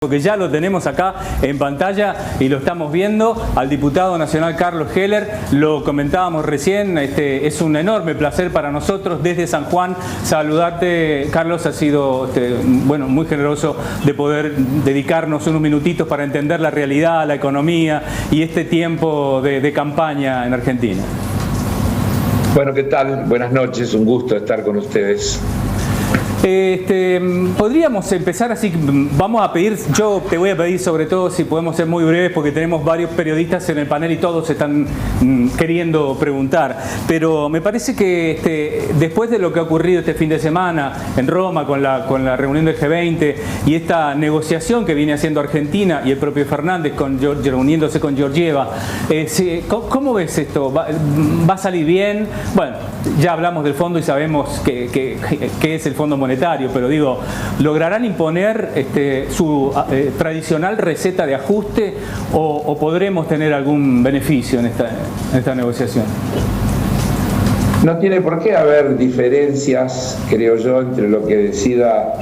Porque ya lo tenemos acá en pantalla y lo estamos viendo, al diputado nacional Carlos Heller. Lo comentábamos recién, es un enorme placer para nosotros desde San Juan saludarte. Carlos, ha sido bueno, muy generoso de poder dedicarnos unos minutitos para entender la realidad, la economía y este tiempo de campaña en Argentina. Bueno, ¿qué tal? Buenas noches, un gusto estar con ustedes. Podríamos empezar así, vamos a pedir, yo te voy a pedir sobre todo si podemos ser muy breves porque tenemos varios periodistas en el panel y todos están queriendo preguntar, pero me parece que después de lo que ha ocurrido este fin de semana en Roma con la reunión del G20 y esta negociación que viene haciendo Argentina y el propio Fernández reuniéndose con Georgieva, ¿cómo ves esto? ¿Va a salir bien? Bueno, ya hablamos del fondo y sabemos qué es el Fondo Monetario, pero digo, ¿lograrán imponer su tradicional receta de ajuste o podremos tener algún beneficio en esta negociación? No tiene por qué haber diferencias, creo yo, entre lo que decida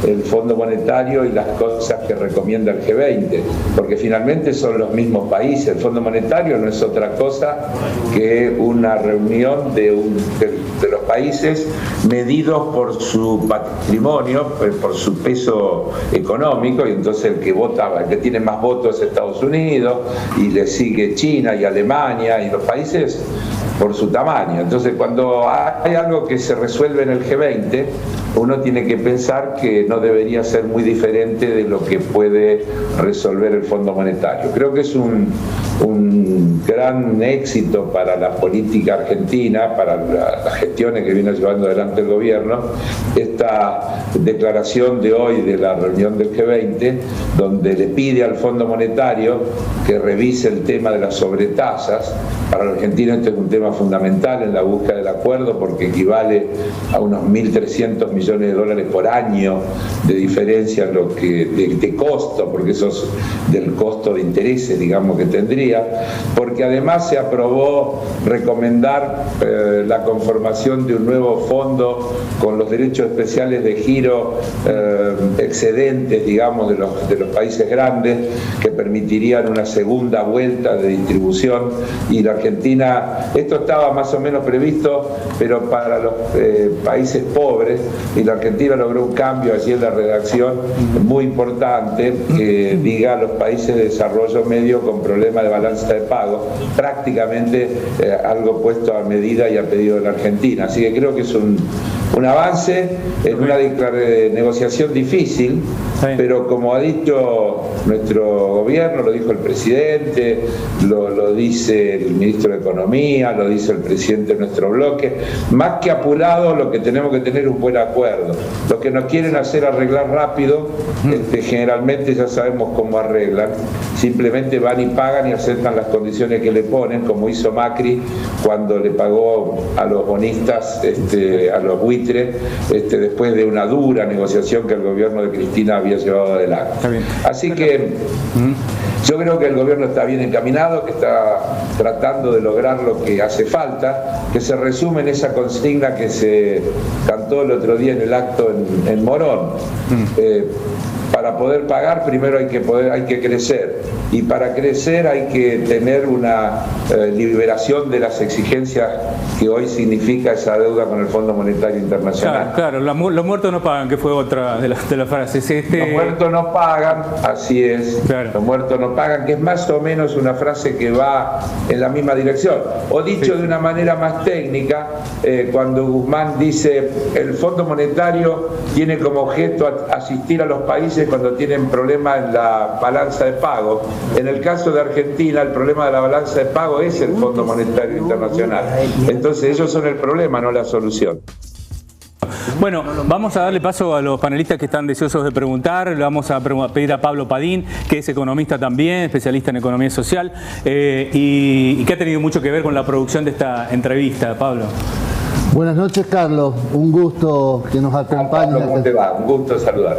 el Fondo Monetario y las cosas que recomienda el G20, porque finalmente son los mismos países. El Fondo Monetario no es otra cosa que una reunión de los países medidos por su patrimonio, por su peso económico, y entonces el que tiene más votos es Estados Unidos, y le sigue China y Alemania, y los países por su tamaño. Entonces, cuando hay algo que se resuelve en el G20, uno tiene que pensar que no debería ser muy diferente de lo que puede resolver el Fondo Monetario. Creo que es un gran éxito para la política argentina, para las gestiones que viene llevando adelante el gobierno, esta declaración de hoy de la reunión del G20, donde le pide al Fondo Monetario que revise el tema de las sobretasas. Para la Argentina este es un tema fundamental en la búsqueda del acuerdo porque equivale a unos 1.300 millones de dólares por año de diferencia en lo que de costo, porque eso es del costo de intereses, digamos, que tendría, porque además se aprobó recomendar la conformación de un nuevo fondo con los derechos especiales de giro excedentes, digamos, de los países grandes, que permitirían una segunda vuelta de distribución. Y la Argentina, esto estaba más o menos previsto, pero para los países pobres, y la Argentina logró un cambio allí en la redacción muy importante que diga a los países de desarrollo medio con problemas de balanza de pago, prácticamente algo puesto a medida y a pedido de la Argentina. Así que creo que es un avance en una negociación difícil, pero como ha dicho nuestro gobierno, lo dijo el presidente, lo dice el ministro de Economía, lo dice el presidente de nuestro bloque, más que apurado lo que tenemos que tener es un buen acuerdo. Los que nos quieren hacer arreglar rápido, generalmente ya sabemos cómo arreglan, simplemente van y pagan y aceptan las condiciones que le ponen, como hizo Macri cuando le pagó a los bonistas, a los buitres, después de una dura negociación que el gobierno de Cristina había llevado adelante. Así que yo creo que el gobierno está bien encaminado, que está tratando de lograr lo que hace falta, que se resume en esa consigna que se cantó el otro día en el acto en Morón. Para poder pagar primero hay que crecer, y para crecer hay que tener una liberación de las exigencias que hoy significa esa deuda con el Fondo Monetario Internacional. Claro, los muertos no pagan, que fue otra de las frases. Los muertos no pagan, así es, claro. Los muertos no pagan, que es más o menos una frase que va en la misma dirección. O dicho de una manera más técnica, cuando Guzmán dice el Fondo Monetario tiene como objeto asistir a los países cuando tienen problemas en la balanza de pago. En el caso de Argentina, el problema de la balanza de pago es el Fondo Monetario Internacional. Entonces ellos son el problema, no la solución. Bueno, vamos a darle paso a los panelistas que están deseosos de preguntar. Le vamos a pedir a Pablo Padín, que es economista también, especialista en economía social, y que ha tenido mucho que ver con la producción de esta entrevista. Pablo. Buenas noches, Carlos. Un gusto que nos acompañes. Pablo, ¿cómo te va? Un gusto saludar.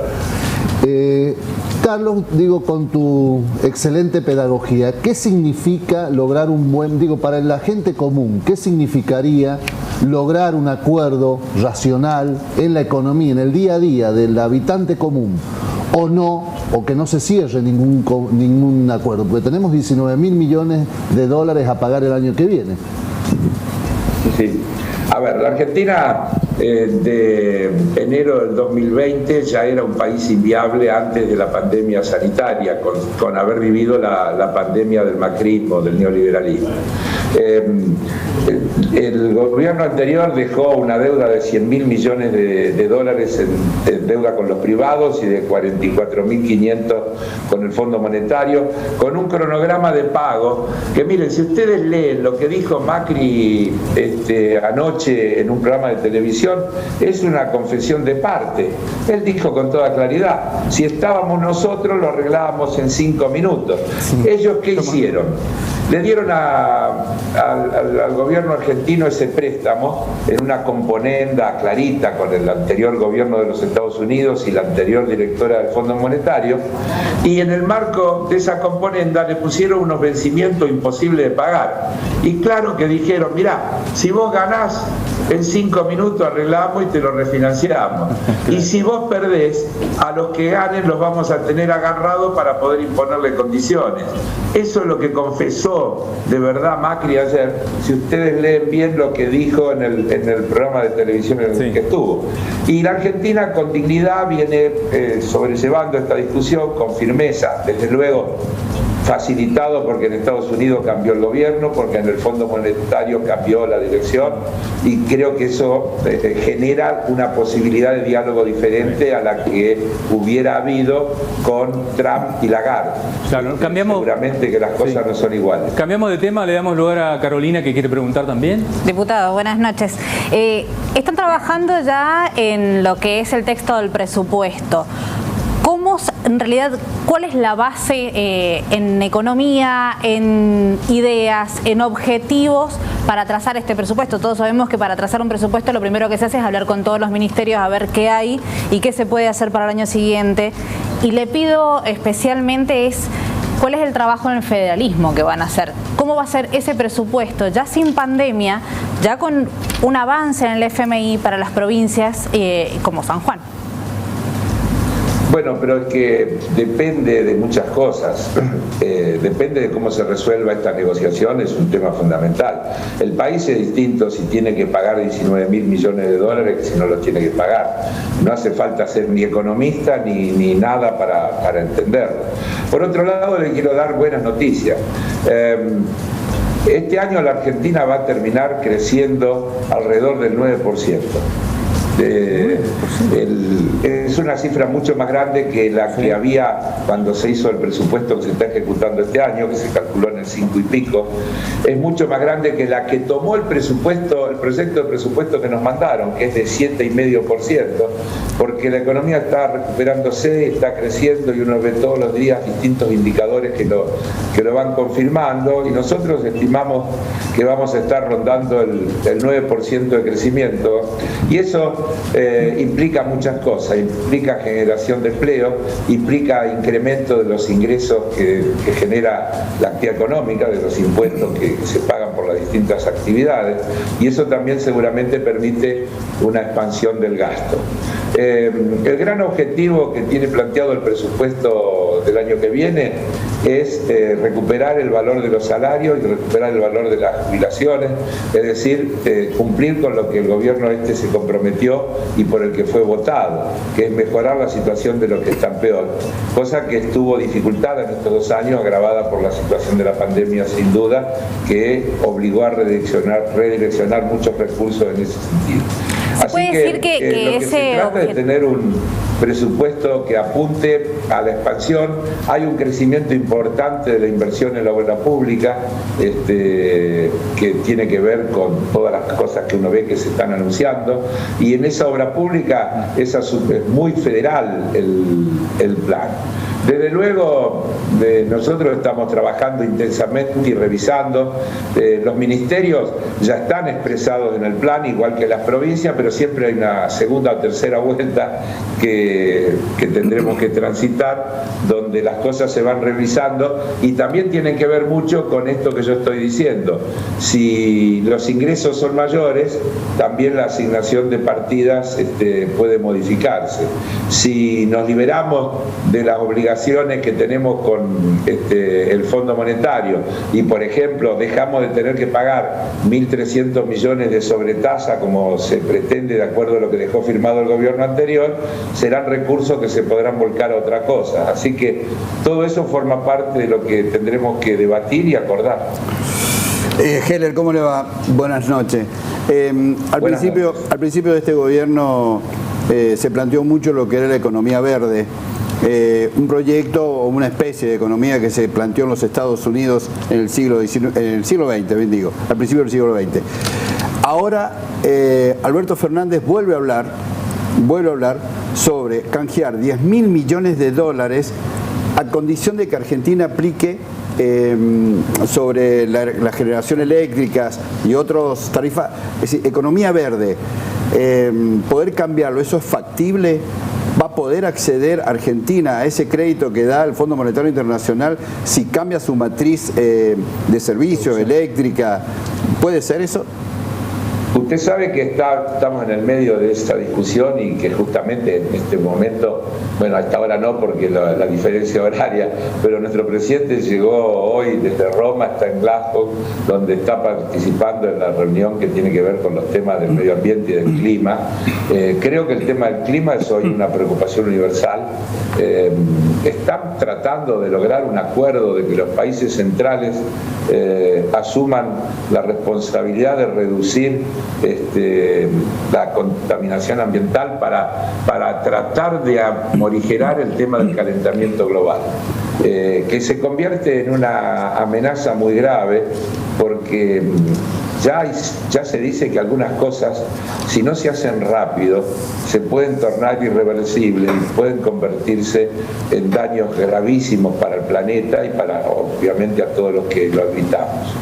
Carlos, con tu excelente pedagogía, ¿qué significa lograr para la gente común, qué significaría lograr un acuerdo racional en la economía, en el día a día del habitante común? o no, o que no se cierre ningún acuerdo, porque tenemos 19.000 millones de dólares a pagar el año que viene. Sí. A ver, la Argentina de enero del 2020 ya era un país inviable antes de la pandemia sanitaria, con haber vivido la pandemia del macrismo, del neoliberalismo. El gobierno anterior dejó una deuda de 100.000 millones de dólares en deuda con los privados y de 44.500 con el Fondo Monetario, con un cronograma de pago que, miren, si ustedes leen lo que dijo Macri anoche en un programa de televisión, es una confesión de parte. Él dijo con toda claridad, si estábamos nosotros lo arreglábamos en 5 minutos. ¿Ellos qué hicieron? Le dieron al gobierno argentino ese préstamo en una componenda clarita con el anterior gobierno de los Estados Unidos y la anterior directora del Fondo Monetario, y en el marco de esa componenda le pusieron unos vencimientos imposibles de pagar. Y claro que dijeron, mirá, si vos ganás, en 5 minutos arreglamos y te lo refinanciamos. Y si vos perdés, a los que ganen los vamos a tener agarrados para poder imponerle condiciones. Eso es lo que confesó de verdad Macri ayer, si ustedes leen bien lo que dijo en el programa de televisión en el que estuvo. Y la Argentina con dignidad viene sobrellevando esta discusión con firmeza, desde luego facilitado porque en Estados Unidos cambió el gobierno, porque en el Fondo Monetario cambió la dirección, y creo que eso genera una posibilidad de diálogo diferente a la que hubiera habido con Trump y Lagarde. Claro, cambiamos, seguramente que las cosas no son iguales. Cambiamos de tema, le damos lugar a Carolina, que quiere preguntar también. Diputado, buenas noches. Están trabajando ya en lo que es el texto del presupuesto. ¿Cómo, en realidad, cuál es la base en economía, en ideas, en objetivos para trazar este presupuesto? Todos sabemos que para trazar un presupuesto lo primero que se hace es hablar con todos los ministerios a ver qué hay y qué se puede hacer para el año siguiente. Y le pido especialmente ¿cuál es el trabajo en el federalismo que van a hacer? ¿Cómo va a ser ese presupuesto ya sin pandemia, ya con un avance en el FMI para las provincias como San Juan? Bueno, pero es que depende de muchas cosas, depende de cómo se resuelva esta negociación, es un tema fundamental. El país es distinto si tiene que pagar 19.000 millones de dólares que si no los tiene que pagar. No hace falta ser ni economista ni nada para entenderlo. Por otro lado, le quiero dar buenas noticias. Este año la Argentina va a terminar creciendo alrededor del 9%. Es una cifra mucho más grande que la que había cuando se hizo el presupuesto que se está ejecutando este año, que se calculó en el 5 y pico. Es mucho más grande que la que tomó el proyecto de presupuesto que nos mandaron, que es de 7,5%, porque la economía está recuperándose, está creciendo y uno ve todos los días distintos indicadores que lo van confirmando, y nosotros estimamos que vamos a estar rondando el 9% de crecimiento, y eso implica muchas cosas, implica generación de empleo, implica incremento de los ingresos que genera la actividad económica, de los impuestos que se pagan por las distintas actividades, y eso también seguramente permite una expansión del gasto. El gran objetivo que tiene planteado el presupuesto del año que viene es recuperar el valor de los salarios y recuperar el valor de las jubilaciones, es decir, cumplir con lo que el gobierno se comprometió y por el que fue votado, que es mejorar la situación de los que están peor, cosa que estuvo dificultada en estos 2 años, agravada por la situación de la pandemia sin duda, que obligó a redireccionar muchos recursos en ese sentido. ¿Se puede decir que se trata de tener un presupuesto que apunte a la expansión? Hay un crecimiento importante de la inversión en la obra pública, que tiene que ver con todas las cosas que uno ve que se están anunciando, y en esa obra pública es muy federal el plan. Desde luego, nosotros estamos trabajando intensamente y revisando. Los ministerios ya están expresados en el plan, igual que las provincias, pero siempre hay una segunda o tercera vuelta que tendremos que transitar, donde las cosas se van revisando y también tienen que ver mucho con esto que yo estoy diciendo. Si los ingresos son mayores, también la asignación de partidas puede modificarse. si nos liberamos de las obligaciones que tenemos con el Fondo Monetario y, por ejemplo, dejamos de tener que pagar 1.300 millones de sobretasa como se pretende de acuerdo a lo que dejó firmado el gobierno anterior, serán recursos que se podrán volcar a otra cosa. Así que todo eso forma parte de lo que tendremos que debatir y acordar. Heller, ¿cómo le va? Buenas noches. Al principio de este gobierno se planteó mucho lo que era la economía verde, un proyecto o una especie de economía que se planteó en los Estados Unidos en el siglo XX, bien digo, al principio del siglo XX. Ahora Alberto Fernández vuelve a hablar sobre canjear 10.000 millones de dólares a condición de que Argentina aplique sobre la generación eléctrica y otros tarifas, es decir, economía verde, poder cambiarlo, ¿eso es factible? ¿Va a poder acceder Argentina a ese crédito que da el Fondo Monetario Internacional si cambia su matriz de servicio eléctrica? ¿Puede ser eso? Usted sabe que estamos en el medio de esta discusión y que justamente en este momento, bueno, hasta ahora no porque la diferencia horaria, pero nuestro presidente llegó hoy desde Roma, está en Glasgow, donde está participando en la reunión que tiene que ver con los temas del medio ambiente y del clima. Creo que el tema del clima es hoy una preocupación universal. Están tratando de lograr un acuerdo de que los países centrales asuman la responsabilidad de reducir la contaminación ambiental para tratar de morigerar el tema del calentamiento global, que se convierte en una amenaza muy grave porque ya se dice que algunas cosas, si no se hacen rápido, se pueden tornar irreversibles y pueden convertirse en daños gravísimos para el planeta y para, obviamente, a todos los que lo habitamos.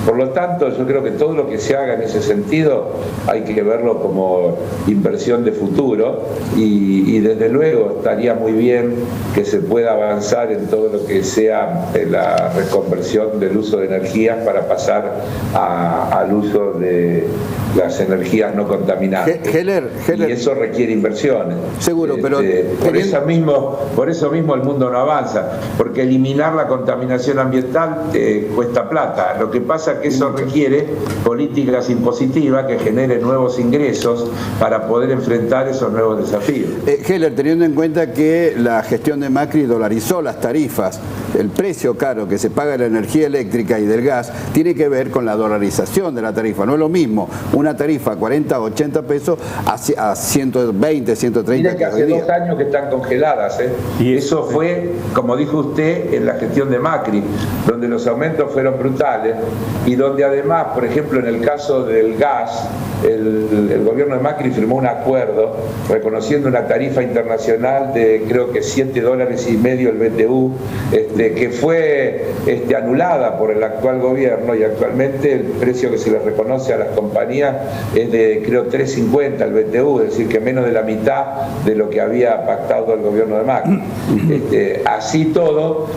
Por lo tanto, yo creo que todo lo que se haga en ese sentido hay que verlo como inversión de futuro y desde luego estaría muy bien que se pueda avanzar en todo lo que sea la reconversión del uso de energías para pasar al uso de las energías no contaminantes. Heller. Y eso requiere inversiones. Seguro, pero por eso mismo el mundo no avanza, porque eliminar la contaminación ambiental cuesta plata. Lo que pasa es que eso requiere políticas impositivas que generen nuevos ingresos para poder enfrentar esos nuevos desafíos. Heller, teniendo en cuenta que la gestión de Macri dolarizó las tarifas, el precio caro que se paga de la energía eléctrica y del gas tiene que ver con la dolarización de la tarifa. No es lo mismo una tarifa a 40 o 80 pesos a 120, 130 Mira que hace 2 años que están congeladas, y eso fue, como dijo usted, en la gestión de Macri, donde los aumentos fueron brutales y donde además, por ejemplo, en el caso del gas, el gobierno de Macri firmó un acuerdo reconociendo una tarifa internacional de creo que $7.50 el BTU, que fue anulada por el actual gobierno, y actualmente el precio que se le reconoce a las compañías es de creo $3.50 el BTU, es decir que menos de la mitad de lo que había pactado el gobierno de Macri. Así todo,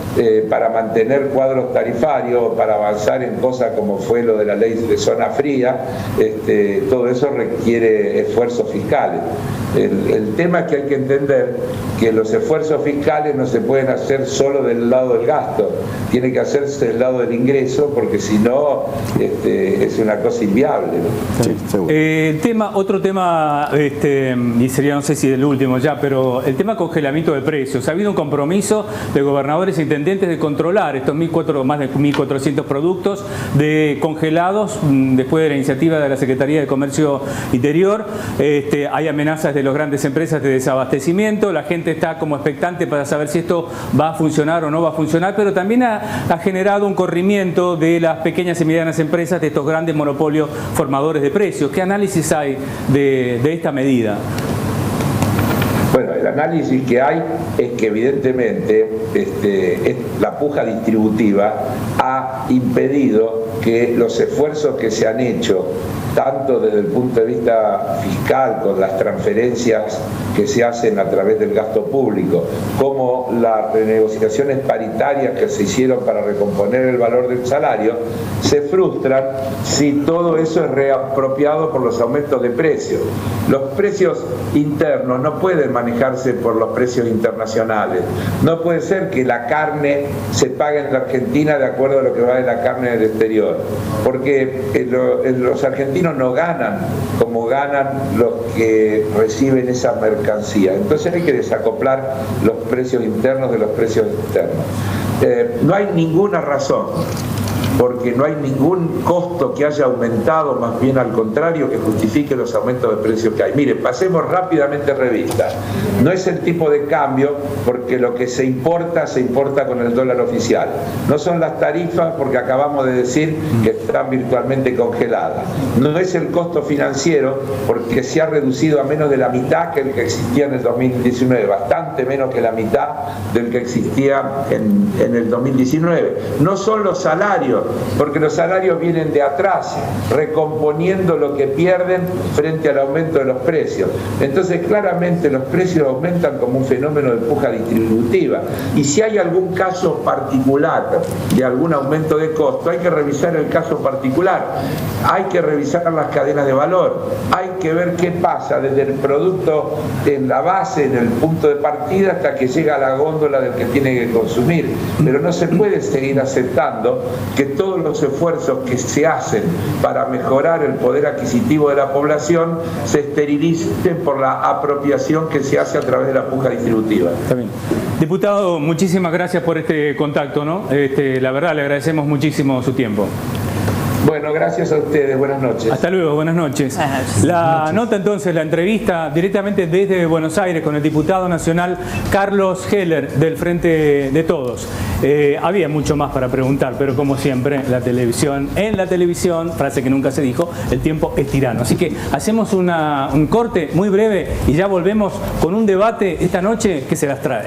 para mantener cuadros tarifarios, para avanzar en cosas como fue lo de la ley de zona fría, todo eso requiere esfuerzos fiscales. El tema es que hay que entender que los esfuerzos fiscales no se pueden hacer solo del lado del gasto, tiene que hacerse del lado del ingreso, porque si no es una cosa inviable, ¿no? Sí, seguro. Otro tema, y sería, no sé si el último ya, pero el tema congelamiento de precios. Ha habido un compromiso de gobernadores e intendentes de controlar estos más de 1.400 productos congelados después de la iniciativa de la Secretaría de Comercio Interior. Hay amenazas de las grandes empresas de desabastecimiento, la gente está como expectante para saber si esto va a funcionar o no va a funcionar, pero también ha generado un corrimiento de las pequeñas y medianas empresas, de estos grandes monopolios formadores de precios. ¿Qué análisis hay de esta medida? Bueno, el análisis que hay es que evidentemente la puja distributiva ha impedido que los esfuerzos que se han hecho tanto desde el punto de vista fiscal, con las transferencias que se hacen a través del gasto público, como las renegociaciones paritarias que se hicieron para recomponer el valor del salario, se frustran si todo eso es reapropiado por los aumentos de precios. Los precios internos no pueden manejarse por los precios internacionales. No puede ser que la carne se pague en la Argentina de acuerdo a lo que vale la carne del exterior, porque los argentinos no ganan como ganan los que reciben esa mercancía. Entonces hay que desacoplar los precios internos de los precios externos. No hay ninguna razón, porque no hay ningún costo que haya aumentado, más bien al contrario, que justifique los aumentos de precios que hay. Mire, pasemos rápidamente revista. No es el tipo de cambio, porque lo que se importa con el dólar oficial. No son las tarifas, porque acabamos de decir que están virtualmente congeladas. No es el costo financiero, porque se ha reducido a menos de la mitad que el que existía en el 2019, bastante menos que la mitad del que existía en el 2019. No son los salarios, porque los salarios vienen de atrás, recomponiendo lo que pierden frente al aumento de los precios. Entonces, claramente los precios aumentan como un fenómeno de puja distributiva. Y si hay algún caso particular de algún aumento de costo, hay que revisar el caso particular. Hay que revisar las cadenas de valor. Hay que ver qué pasa desde el producto en la base, en el punto de partida, hasta que llega a la góndola del que tiene que consumir. Pero no se puede seguir aceptando que todos los esfuerzos que se hacen para mejorar el poder adquisitivo de la población se esterilicen por la apropiación que se hace a través de la puja distributiva. Está bien. Diputado, muchísimas gracias por este contacto, ¿no? La verdad, le agradecemos muchísimo su tiempo. Bueno, gracias a ustedes. Buenas noches. Hasta luego, buenas noches. La nota entonces, la entrevista directamente desde Buenos Aires con el diputado nacional Carlos Heller del Frente de Todos. Había mucho más para preguntar, pero como siempre, en la televisión, frase que nunca se dijo, el tiempo es tirano. Así que hacemos un corte muy breve y ya volvemos con un debate esta noche que se las trae.